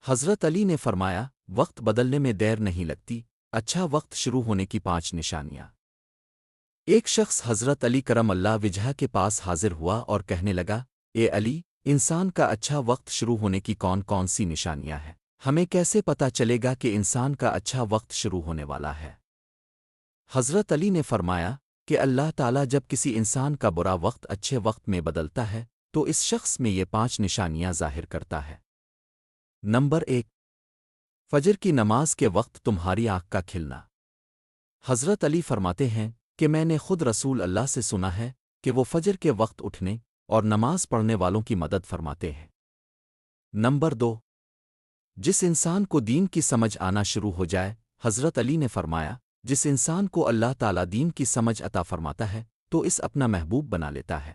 حضرت علی نے فرمایا، وقت بدلنے میں دیر نہیں لگتی، اچھا وقت شروع ہونے کی 5 نشانیاں۔ ایک شخص حضرت علی کرم اللہ وجہ کے پاس حاضر ہوا اور کہنے لگا، اے علی، انسان کا اچھا وقت شروع ہونے کی کون کون سی نشانیاں ہیں؟ ہمیں کیسے پتہ چلے گا کہ انسان کا اچھا وقت شروع ہونے والا ہے؟ حضرت علی نے فرمایا کہ اللہ تعالیٰ جب کسی انسان کا برا وقت اچھے وقت میں بدلتا ہے تو اس شخص میں یہ 5 نشانیاں ظاہر کرتا ہے۔ نمبر 1، فجر کی نماز کے وقت تمہاری آنکھ کا کھلنا۔ حضرت علی فرماتے ہیں کہ میں نے خود رسول اللہ سے سنا ہے کہ وہ فجر کے وقت اٹھنے اور نماز پڑھنے والوں کی مدد فرماتے ہیں۔ نمبر 2، جس انسان کو دین کی سمجھ آنا شروع ہو جائے۔ حضرت علی نے فرمایا، جس انسان کو اللہ تعالیٰ دین کی سمجھ عطا فرماتا ہے تو اس اپنا محبوب بنا لیتا ہے۔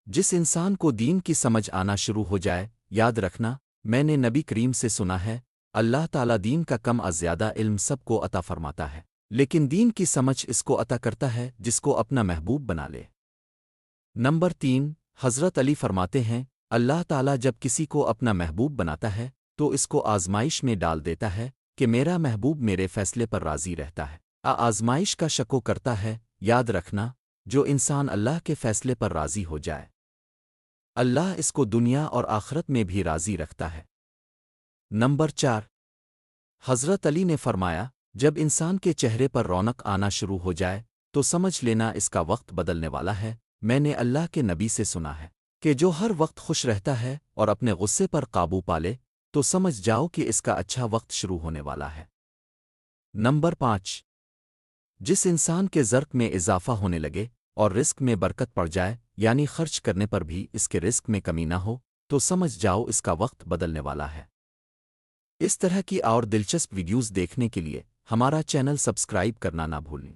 جس انسان کو دین کی سمجھ آنا شروع ہو جائے، یاد رکھنا، میں نے نبی کریم سے سنا ہے، اللہ تعالیٰ دین کا کم از زیادہ علم سب کو عطا فرماتا ہے، لیکن دین کی سمجھ اس کو عطا کرتا ہے جس کو اپنا محبوب بنا لے۔ نمبر 3، حضرت علی فرماتے ہیں، اللہ تعالیٰ جب کسی کو اپنا محبوب بناتا ہے تو اس کو آزمائش میں ڈال دیتا ہے کہ میرا محبوب میرے فیصلے پر راضی رہتا ہے، آزمائش کا شکو کرتا ہے۔ یاد رکھنا، جو انسان اللہ کے فیصلے پر راضی ہو جائے، اللہ اس کو دنیا اور آخرت میں بھی راضی رکھتا ہے۔ نمبر 4، حضرت علی نے فرمایا، جب انسان کے چہرے پر رونق آنا شروع ہو جائے تو سمجھ لینا اس کا وقت بدلنے والا ہے۔ میں نے اللہ کے نبی سے سنا ہے کہ جو ہر وقت خوش رہتا ہے اور اپنے غصے پر قابو پالے تو سمجھ جاؤ کہ اس کا اچھا وقت شروع ہونے والا ہے۔ نمبر 5، جس انسان کے زرق میں اضافہ ہونے لگے اور رزق میں برکت پڑ جائے، یعنی خرچ کرنے پر بھی اس کے رزق میں کمی نہ ہو، تو سمجھ جاؤ اس کا وقت بدلنے والا ہے۔ اس طرح کی اور دلچسپ ویڈیوز دیکھنے کے لیے ہمارا چینل سبسکرائب کرنا نہ بھولیں۔